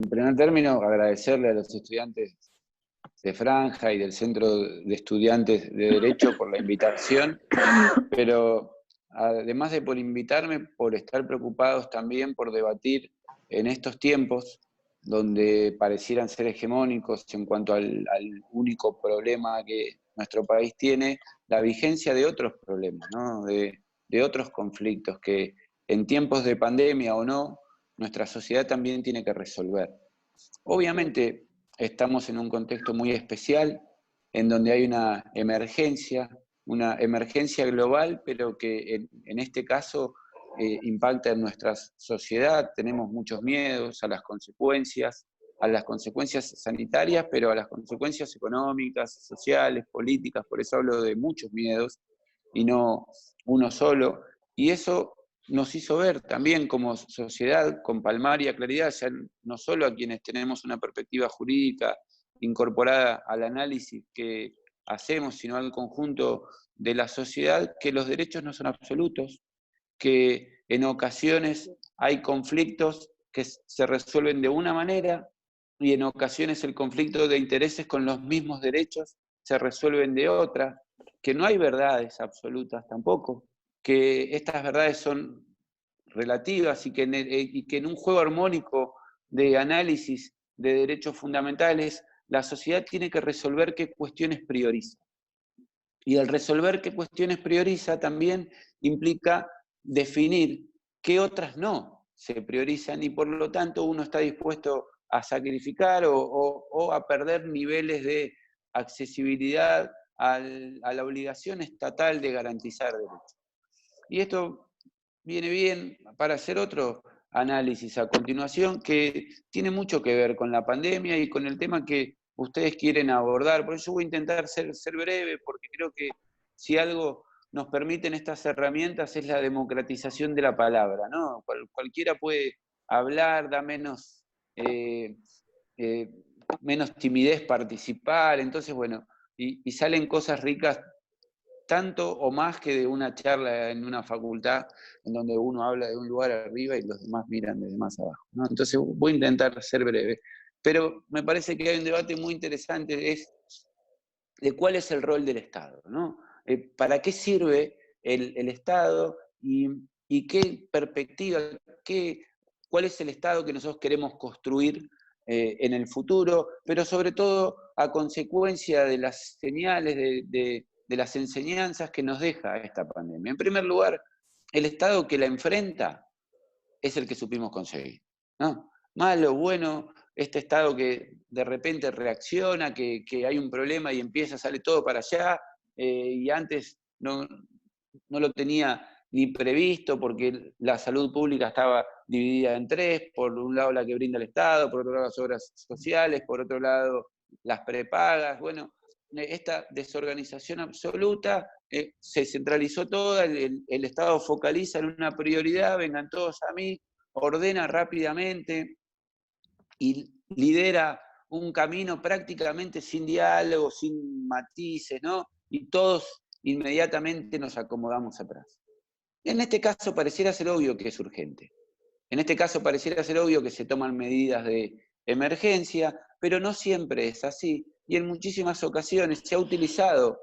En primer término, agradecerle a los estudiantes de Franja y del Centro de Estudiantes de Derecho por la invitación, pero además de por invitarme, por estar preocupados también por debatir en estos tiempos donde parecieran ser hegemónicos en cuanto al único problema que nuestro país tiene, la vigencia de otros problemas, ¿no? de otros conflictos que en tiempos de pandemia o no, nuestra sociedad también tiene que resolver. Obviamente estamos en un contexto muy especial, en donde hay una emergencia global, pero que en este caso impacta en nuestra sociedad. Tenemos muchos miedos a las consecuencias sanitarias, pero a las consecuencias económicas, sociales, políticas. Por eso hablo de muchos miedos y no uno solo. Y eso nos hizo ver también como sociedad, con palmaria claridad, ya no solo a quienes tenemos una perspectiva jurídica incorporada al análisis que hacemos, sino al conjunto de la sociedad, que los derechos no son absolutos, que en ocasiones hay conflictos que se resuelven de una manera y en ocasiones el conflicto de intereses con los mismos derechos se resuelven de otra, que no hay verdades absolutas tampoco, que estas verdades son relativas y que en un juego armónico de análisis de derechos fundamentales, la sociedad tiene que resolver qué cuestiones prioriza. Y el resolver qué cuestiones prioriza también implica definir qué otras no se priorizan y por lo tanto uno está dispuesto a sacrificar o a perder niveles de accesibilidad a la obligación estatal de garantizar derechos. Y esto viene bien para hacer otro análisis a continuación que tiene mucho que ver con la pandemia y con el tema que ustedes quieren abordar. Por eso voy a intentar ser breve, porque creo que si algo nos permiten estas herramientas es la democratización de la palabra, ¿no? Cualquiera puede hablar, da menos timidez participar, entonces bueno, y salen cosas ricas tanto o más que de una charla en una facultad en donde uno habla de un lugar arriba y los demás miran desde más abajo, ¿no? Entonces voy a intentar ser breve. Pero me parece que hay un debate muy interesante de cuál es el rol del Estado, ¿no? ¿Para qué sirve el Estado y qué perspectiva, cuál es el Estado que nosotros queremos construir en el futuro, pero sobre todo a consecuencia de las señales, de las enseñanzas que nos deja esta pandemia? En primer lugar, el Estado que la enfrenta es el que supimos conseguir, ¿no? Malo, bueno, este Estado que de repente reacciona, que hay un problema y empieza, sale todo para allá, y antes no lo tenía ni previsto porque la salud pública estaba dividida en tres: por un lado la que brinda el Estado, por otro lado las obras sociales, por otro lado las prepagas. Bueno, esta desorganización absoluta se centralizó toda, el Estado focaliza en una prioridad, vengan todos a mí, ordena rápidamente y lidera un camino prácticamente sin diálogo, sin matices, ¿no? Y todos inmediatamente nos acomodamos atrás. En este caso pareciera ser obvio que es urgente. En este caso pareciera ser obvio que se toman medidas de emergencia, pero no siempre es así. Y en muchísimas ocasiones se ha utilizado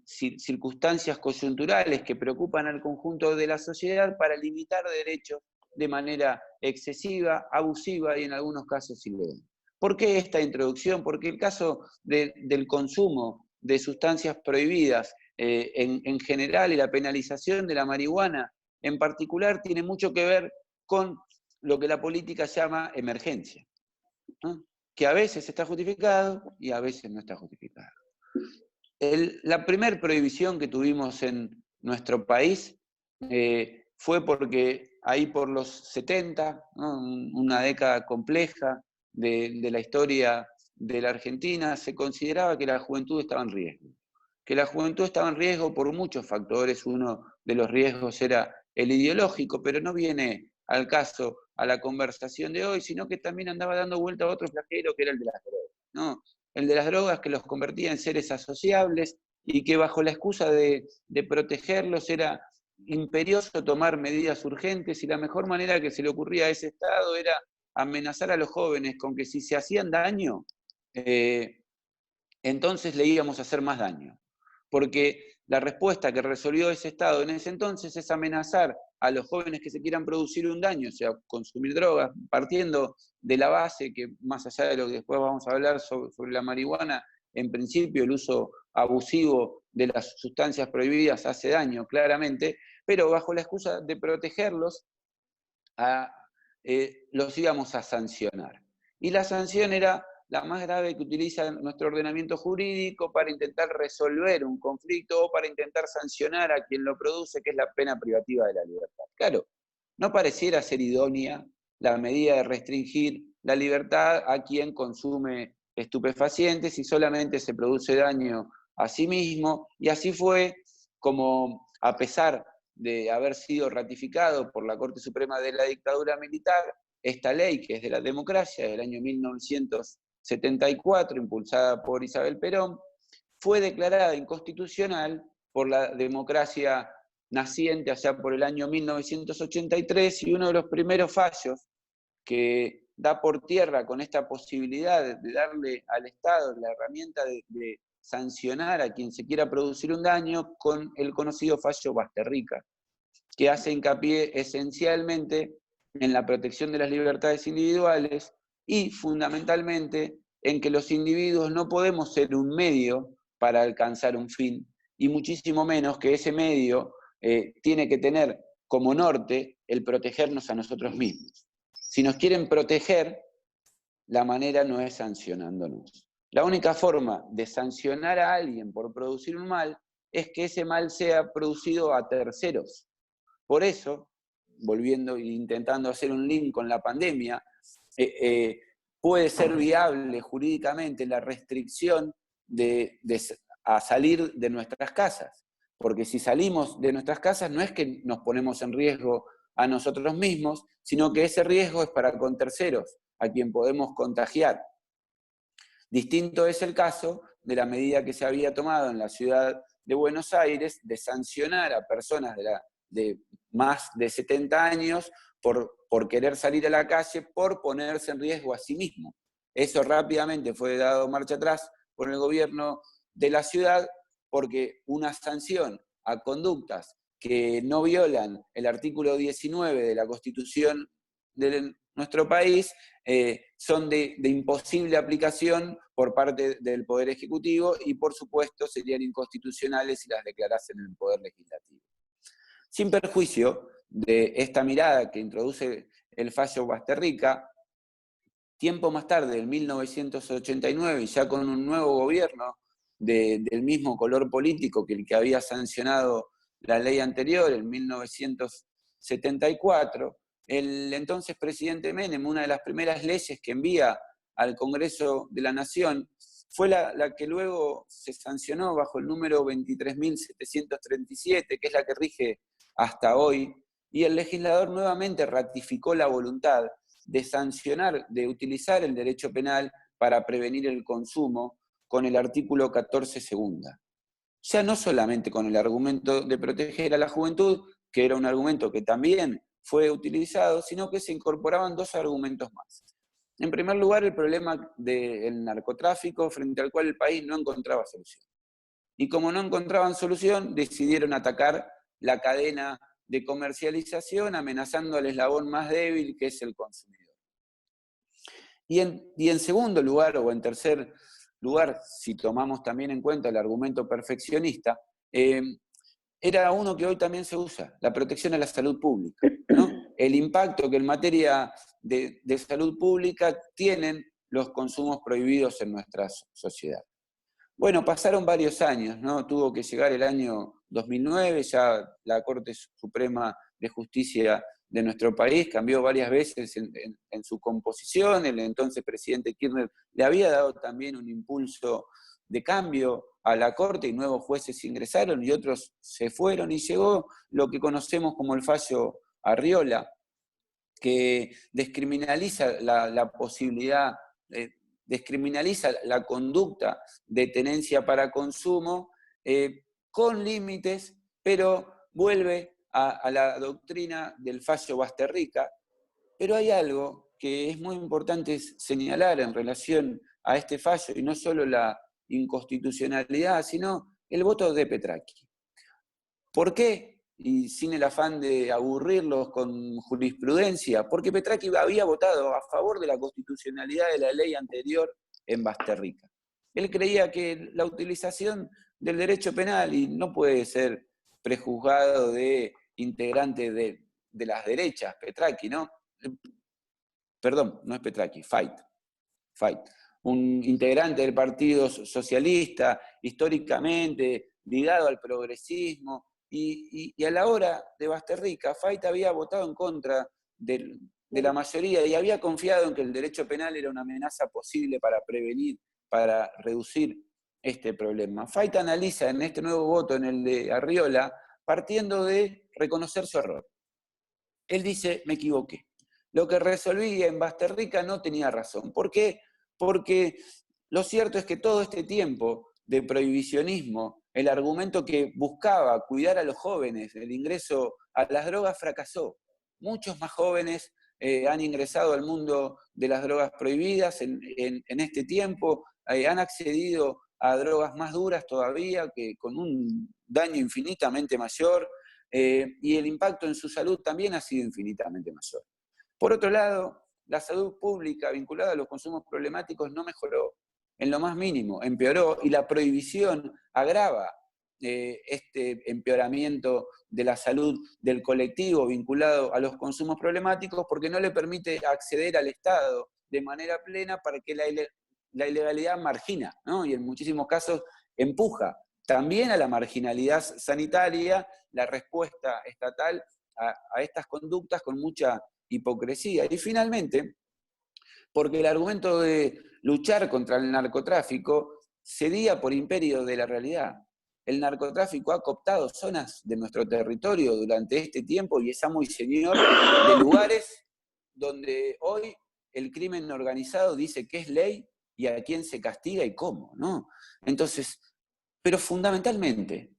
circunstancias coyunturales que preocupan al conjunto de la sociedad para limitar derechos de manera excesiva, abusiva y en algunos casos ilegal. ¿Por qué esta introducción? Porque el caso del consumo de sustancias prohibidas en general y la penalización de la marihuana en particular tiene mucho que ver con lo que la política llama emergencia, ¿no? Que a veces está justificado y a veces no está justificado. La primera prohibición que tuvimos en nuestro país fue porque ahí por los 70, ¿no? Una década compleja de la historia de la Argentina, se consideraba que la juventud estaba en riesgo. Que la juventud estaba en riesgo por muchos factores. Uno de los riesgos era el ideológico, pero no viene al caso a la conversación de hoy, sino que también andaba dando vuelta a otro flagelo que era el de las drogas, ¿no? El de las drogas, que los convertía en seres asociables y que bajo la excusa de protegerlos era imperioso tomar medidas urgentes, y la mejor manera que se le ocurría a ese Estado era amenazar a los jóvenes con que si se hacían daño, entonces le íbamos a hacer más daño. Porque la respuesta que resolvió ese Estado en ese entonces es amenazar a los jóvenes que se quieran producir un daño, o sea, consumir drogas, partiendo de la base que, más allá de lo que después vamos a hablar sobre la marihuana, en principio el uso abusivo de las sustancias prohibidas hace daño, claramente, pero bajo la excusa de protegerlos, los íbamos a sancionar. Y la sanción era la más grave que utiliza nuestro ordenamiento jurídico para intentar resolver un conflicto o para intentar sancionar a quien lo produce, que es la pena privativa de la libertad. Claro, no pareciera ser idónea la medida de restringir la libertad a quien consume estupefacientes y solamente se produce daño a sí mismo, y así fue como, a pesar de haber sido ratificado por la Corte Suprema de la Dictadura Militar, esta ley, que es de la democracia, del año 1974, impulsada por Isabel Perón, fue declarada inconstitucional por la democracia naciente allá por el año 1983, y uno de los primeros fallos que da por tierra con esta posibilidad de darle al Estado la herramienta de sancionar a quien se quiera producir un daño, con el conocido fallo Basterrica, que hace hincapié esencialmente en la protección de las libertades individuales y fundamentalmente en que los individuos no podemos ser un medio para alcanzar un fin, y muchísimo menos que ese medio tiene que tener como norte el protegernos a nosotros mismos. Si nos quieren proteger, la manera no es sancionándonos. La única forma de sancionar a alguien por producir un mal es que ese mal sea producido a terceros. Por eso, volviendo e intentando hacer un link con la pandemia, puede ser viable jurídicamente la restricción a salir de nuestras casas. Porque si salimos de nuestras casas no es que nos ponemos en riesgo a nosotros mismos, sino que ese riesgo es para con terceros, a quien podemos contagiar. Distinto es el caso de la medida que se había tomado en la ciudad de Buenos Aires de sancionar a personas de más de 70 años por querer salir a la calle, por ponerse en riesgo a sí mismo. Eso rápidamente fue dado marcha atrás por el gobierno de la ciudad, porque una sanción a conductas que no violan el artículo 19 de la Constitución de nuestro país son de imposible aplicación por parte del Poder Ejecutivo, y por supuesto serían inconstitucionales si las declarasen en el Poder Legislativo. Sin perjuicio de esta mirada que introduce el fallo Basterrica, tiempo más tarde, en 1989, y ya con un nuevo gobierno del mismo color político que el que había sancionado la ley anterior, en 1974, el entonces presidente Menem, una de las primeras leyes que envía al Congreso de la Nación, fue la que luego se sancionó bajo el número 23.737, que es la que rige hasta hoy, y el legislador nuevamente ratificó la voluntad de sancionar, de utilizar el derecho penal para prevenir el consumo con el artículo 14 segunda. Ya no solamente con el argumento de proteger a la juventud, que era un argumento que también fue utilizado, sino que se incorporaban dos argumentos más. En primer lugar, el problema del narcotráfico, frente al cual el país no encontraba solución. Y como no encontraban solución, decidieron atacar la cadena de comercialización, amenazando al eslabón más débil, que es el consumidor. Y en segundo lugar, o en tercer lugar, si tomamos también en cuenta el argumento perfeccionista, era uno que hoy también se usa, la protección a la salud pública, ¿no? El impacto que en materia de salud pública tienen los consumos prohibidos en nuestra sociedad. Bueno, pasaron varios años, ¿no? Tuvo que llegar el año 2009, ya la Corte Suprema de Justicia de nuestro país cambió varias veces en su composición. El entonces presidente Kirchner le había dado también un impulso de cambio a la Corte, y nuevos jueces ingresaron y otros se fueron, y llegó lo que conocemos como el fallo Arriola, que descriminaliza la posibilidad, descriminaliza la conducta de tenencia para consumo con límites, pero vuelve a la doctrina del fallo Basterrica. Pero hay algo que es muy importante señalar en relación a este fallo, y no solo la inconstitucionalidad, sino el voto de Petracchi. ¿Por qué? Y sin el afán de aburrirlos con jurisprudencia, porque Petracchi había votado a favor de la constitucionalidad de la ley anterior en Basterrica. Él creía que la utilización del derecho penal, y no puede ser prejuzgado de integrante de las derechas, Petracchi, ¿no? Perdón, no es Petracchi, Fait, un integrante del Partido Socialista, históricamente ligado al progresismo, y a la hora de Basterrica, Fait había votado en contra de la mayoría y había confiado en que el derecho penal era una amenaza posible para prevenir, para reducir este problema. Fait analiza en este nuevo voto, en el de Arriola, partiendo de reconocer su error. Él dice, me equivoqué. Lo que resolví en Basterrica no tenía razón. ¿Por qué? Porque lo cierto es que todo este tiempo de prohibicionismo, el argumento que buscaba cuidar a los jóvenes, el ingreso a las drogas, fracasó. Muchos más jóvenes han ingresado al mundo de las drogas prohibidas en este tiempo, han accedido a drogas más duras todavía, que con un daño infinitamente mayor, y el impacto en su salud también ha sido infinitamente mayor. Por otro lado, la salud pública vinculada a los consumos problemáticos no mejoró en lo más mínimo, empeoró, y la prohibición agrava este empeoramiento de la salud del colectivo vinculado a los consumos problemáticos, porque no le permite acceder al Estado de manera plena, para que la ilegalidad margina, ¿no? Y en muchísimos casos empuja también a la marginalidad sanitaria, la respuesta estatal a estas conductas con mucha hipocresía. Y finalmente, porque el argumento de luchar contra el narcotráfico cedía por imperio de la realidad. El narcotráfico ha cooptado zonas de nuestro territorio durante este tiempo y es amo y señor de lugares donde hoy el crimen organizado dice qué es ley y a quién se castiga y cómo, ¿no? Entonces, pero fundamentalmente,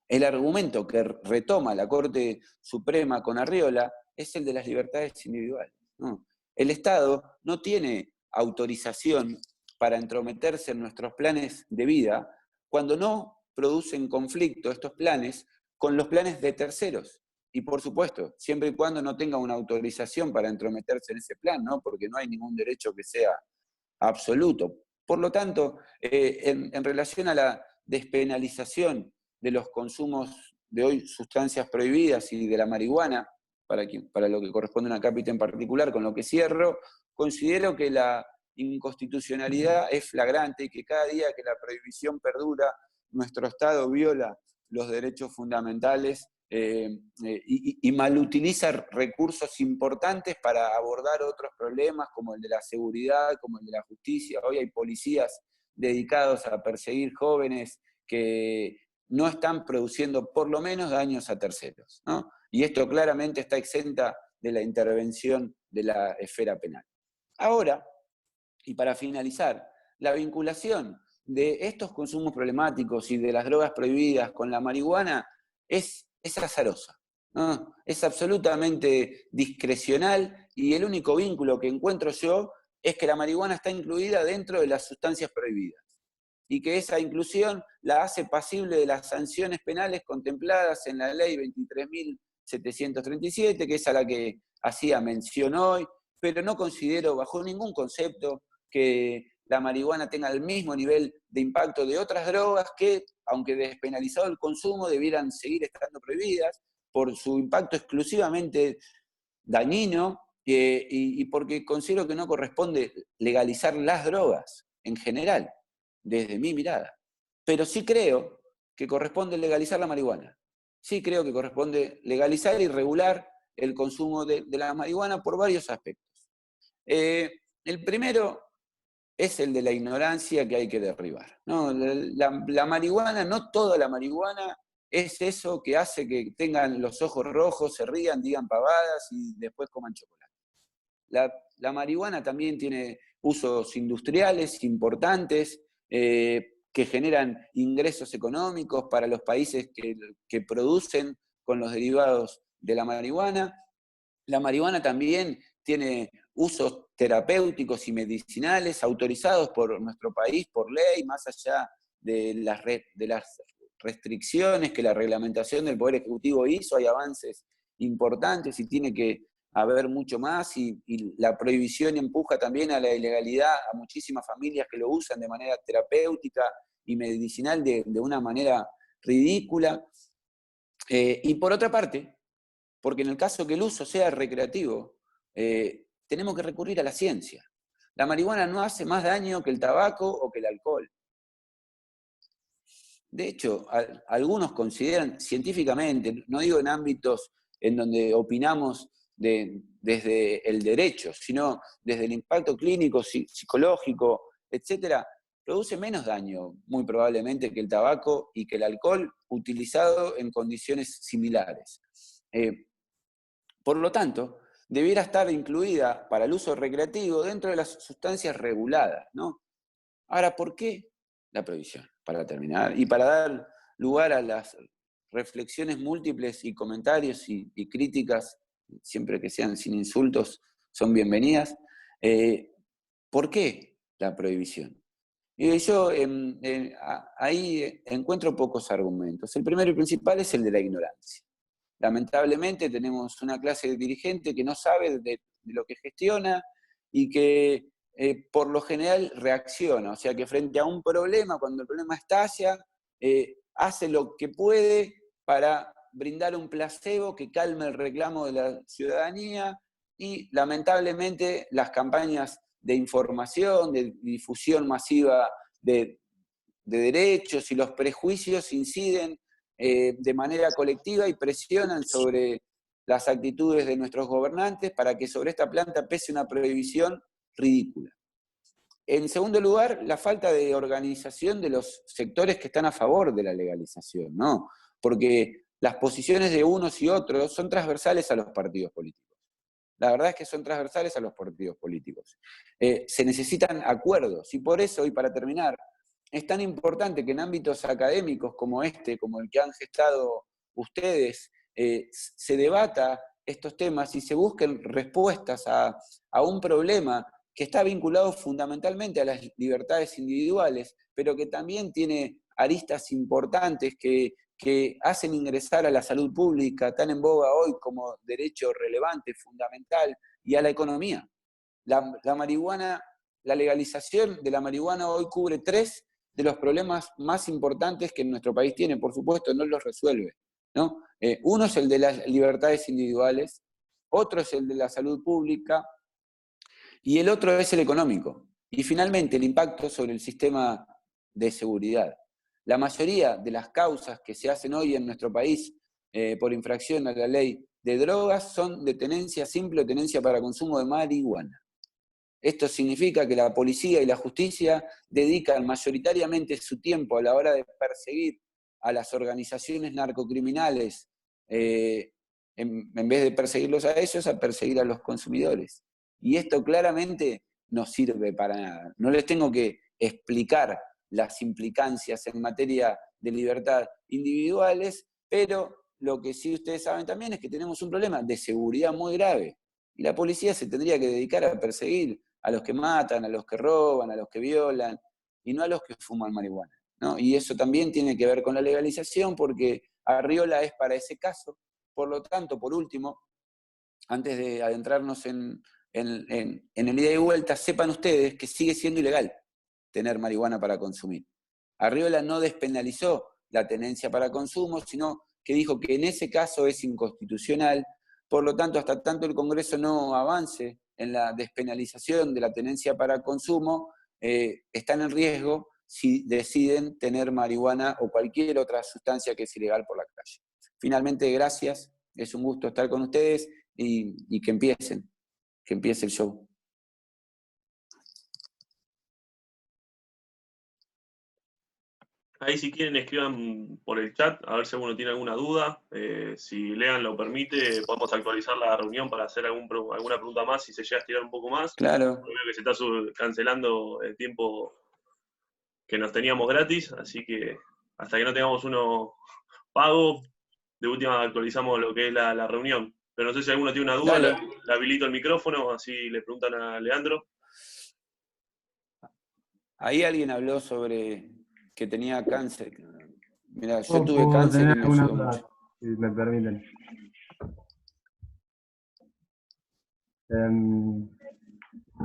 el argumento que retoma la Corte Suprema con Arriola es el de las libertades individuales, ¿no? El Estado no tiene autorización para entrometerse en nuestros planes de vida cuando no producen conflicto estos planes con los planes de terceros. Y por supuesto, siempre y cuando no tenga una autorización para entrometerse en ese plan, ¿no? Porque no hay ningún derecho que sea absoluto. Por lo tanto, en relación a la despenalización de los consumos de hoy, sustancias prohibidas, y de la marihuana, para lo que corresponde a una cápita en particular, con lo que cierro, considero que la inconstitucionalidad es flagrante y que cada día que la prohibición perdura, nuestro Estado viola los derechos fundamentales y malutiliza recursos importantes para abordar otros problemas como el de la seguridad, como el de la justicia. Hoy hay policías dedicados a perseguir jóvenes que no están produciendo por lo menos daños a terceros, ¿no? Y esto claramente está exenta de la intervención de la esfera penal. Ahora, y para finalizar, la vinculación de estos consumos problemáticos y de las drogas prohibidas con la marihuana es azarosa, ¿no? Es absolutamente discrecional, y el único vínculo que encuentro yo es que la marihuana está incluida dentro de las sustancias prohibidas y que esa inclusión la hace pasible de las sanciones penales contempladas en la ley 23.737, que es a la que hacía mención hoy, pero no considero bajo ningún concepto que la marihuana tenga el mismo nivel de impacto de otras drogas que, aunque despenalizado el consumo, debieran seguir estando prohibidas por su impacto exclusivamente dañino, y porque considero que no corresponde legalizar las drogas en general, desde mi mirada. Pero sí creo que corresponde legalizar la marihuana. Sí creo que corresponde legalizar y regular el consumo de la marihuana por varios aspectos. El primero es el de la ignorancia que hay que derribar, ¿no? La marihuana, no toda la marihuana es eso que hace que tengan los ojos rojos, se rían, digan pavadas y después coman chocolate. La marihuana también tiene usos industriales importantes, que generan ingresos económicos para los países que producen con los derivados de la marihuana. La marihuana también tiene usos terapéuticos y medicinales autorizados por nuestro país por ley, más allá de las restricciones que la reglamentación del Poder Ejecutivo hizo. Hay avances importantes y tiene que haber mucho más, y la prohibición empuja también a la ilegalidad a muchísimas familias que lo usan de manera terapéutica y medicinal de una manera ridícula. Y por otra parte, porque en el caso que el uso sea recreativo, tenemos que recurrir a la ciencia. La marihuana no hace más daño que el tabaco o que el alcohol. De hecho, algunos consideran científicamente, no digo en ámbitos en donde opinamos desde el derecho, sino desde el impacto clínico, psicológico, etcétera, produce menos daño, muy probablemente, que el tabaco y que el alcohol utilizado en condiciones similares. Por lo tanto, debiera estar incluida para el uso recreativo dentro de las sustancias reguladas, ¿no? Ahora, ¿por qué la prohibición? Para terminar, y para dar lugar a las reflexiones múltiples y comentarios y críticas, siempre que sean sin insultos, son bienvenidas. ¿Por qué la prohibición? Y yo ahí encuentro pocos argumentos. El primero y principal es el de la ignorancia. Lamentablemente tenemos una clase dirigente que no sabe de lo que gestiona y que por lo general reacciona, o sea que frente a un problema, cuando el problema estalla, hace lo que puede para brindar un placebo que calme el reclamo de la ciudadanía, y lamentablemente las campañas de información, de difusión masiva de derechos y los prejuicios inciden de manera colectiva y presionan sobre las actitudes de nuestros gobernantes para que sobre esta planta pese una prohibición ridícula. En segundo lugar, la falta de organización de los sectores que están a favor de la legalización, ¿no? Porque las posiciones de unos y otros son transversales a los partidos políticos. La verdad es que son transversales a los partidos políticos. Se necesitan acuerdos, y por eso, y para terminar, es tan importante que en ámbitos académicos como este, como el que han gestado ustedes, se debata estos temas y se busquen respuestas a un problema que está vinculado fundamentalmente a las libertades individuales, pero que también tiene aristas importantes que hacen ingresar a la salud pública, tan en boga hoy como derecho relevante, fundamental, y a la economía. La marihuana, la legalización de la marihuana hoy cubre 3 de los problemas más importantes que nuestro país tiene. Por supuesto, no los resuelve, ¿no? Uno es el de las libertades individuales, otro es el de la salud pública, y el otro es el económico. Y finalmente, el impacto sobre el sistema de seguridad. La mayoría de las causas que se hacen hoy en nuestro país por infracción a la ley de drogas son de tenencia simple o tenencia para consumo de marihuana. Esto significa que la policía y la justicia dedican mayoritariamente su tiempo a la hora de perseguir a las organizaciones narcocriminales, en vez de perseguirlos a ellos, a perseguir a los consumidores. Y esto claramente no sirve para nada. No les tengo que explicar las implicancias en materia de libertad individuales, pero lo que sí ustedes saben también es que tenemos un problema de seguridad muy grave. Y la policía se tendría que dedicar a perseguir a los que matan, a los que roban, a los que violan, y no a los que fuman marihuana, ¿no? Y eso también tiene que ver con la legalización, porque Arriola es para ese caso. Por lo tanto, por último, antes de adentrarnos en el ida y vuelta, sepan ustedes que sigue siendo ilegal tener marihuana para consumir. Arriola no despenalizó la tenencia para consumo, sino que dijo que en ese caso es inconstitucional. Por lo tanto, hasta tanto el Congreso no avance en la despenalización de la tenencia para consumo, están en riesgo si deciden tener marihuana o cualquier otra sustancia que es ilegal por la calle. Finalmente, gracias, es un gusto estar con ustedes y que empiece el show. Ahí si quieren escriban por el chat, a ver si alguno tiene alguna duda. Si Lean lo permite, podemos actualizar la reunión para hacer alguna pregunta más si se llega a estirar un poco más. Claro. Creo que se está cancelando el tiempo que nos teníamos gratis, así que hasta que no tengamos uno pago, de última actualizamos lo que es la reunión. pero no sé si alguno tiene una duda, Dale. le habilito el micrófono, así le preguntan a Leandro. Ahí alguien habló sobre que tenía cáncer. Mira, yo Yo tuve puedo cáncer tener y me alguna ayudó duda, mucho. si me permiten.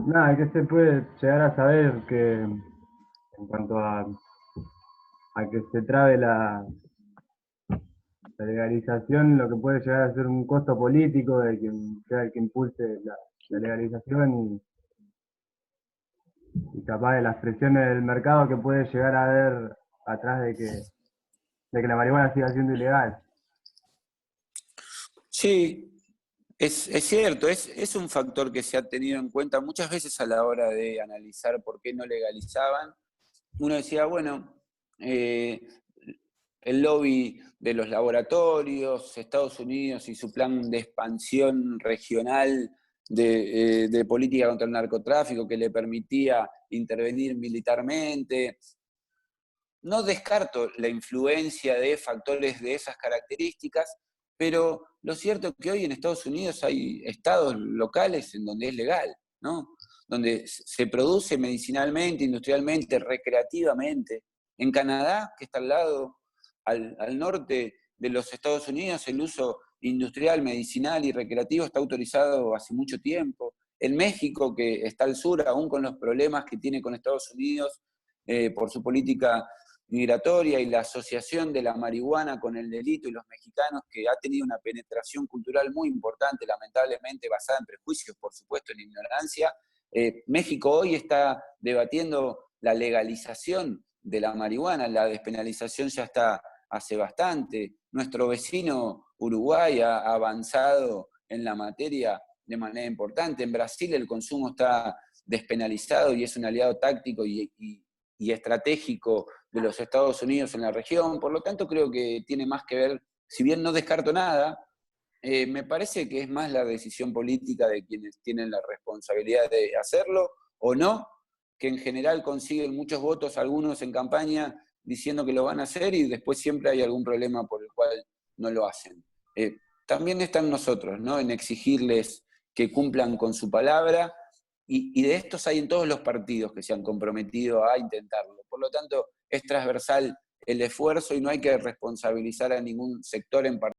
Nada, ¿qué se puede llegar a saber que en cuanto a que se trabe la legalización, lo que puede llegar a ser un costo político de quien sea el que impulse la legalización y capaz de las presiones del mercado que puede llegar a haber atrás de que la marihuana siga siendo ilegal? Sí, es cierto, es un factor que se ha tenido en cuenta muchas veces a la hora de analizar por qué no legalizaban. Uno decía, bueno, el lobby de los laboratorios, Estados Unidos y su plan de expansión regional de política contra el narcotráfico que le permitía intervenir militarmente. No descarto la influencia de factores de esas características, pero lo cierto es que hoy en Estados Unidos hay estados locales en donde es legal, ¿no? Donde se produce medicinalmente, industrialmente, recreativamente. En Canadá, que está al lado, al norte de los Estados Unidos, el uso industrial, medicinal y recreativo está autorizado hace mucho tiempo. En México, que está al sur, aún con los problemas que tiene con Estados Unidos por su política migratoria y la asociación de la marihuana con el delito y los mexicanos, que ha tenido una penetración cultural muy importante, lamentablemente basada en prejuicios, por supuesto, en ignorancia. México hoy está debatiendo la legalización de la marihuana, la despenalización ya está hace bastante. Nuestro vecino Uruguay ha avanzado en la materia de manera importante. En Brasil el consumo está despenalizado y es un aliado táctico y estratégico de los Estados Unidos en la región. Por lo tanto, creo que tiene más que ver, si bien no descarto nada, me parece que es más la decisión política de quienes tienen la responsabilidad de hacerlo o no, que en general consiguen muchos votos, algunos en campaña diciendo que lo van a hacer y después siempre hay algún problema por el cual no lo hacen. También están nosotros, ¿no?, en exigirles que cumplan con su palabra, y de estos hay en todos los partidos que se han comprometido a intentarlo. Por lo tanto, es transversal el esfuerzo y no hay que responsabilizar a ningún sector en particular.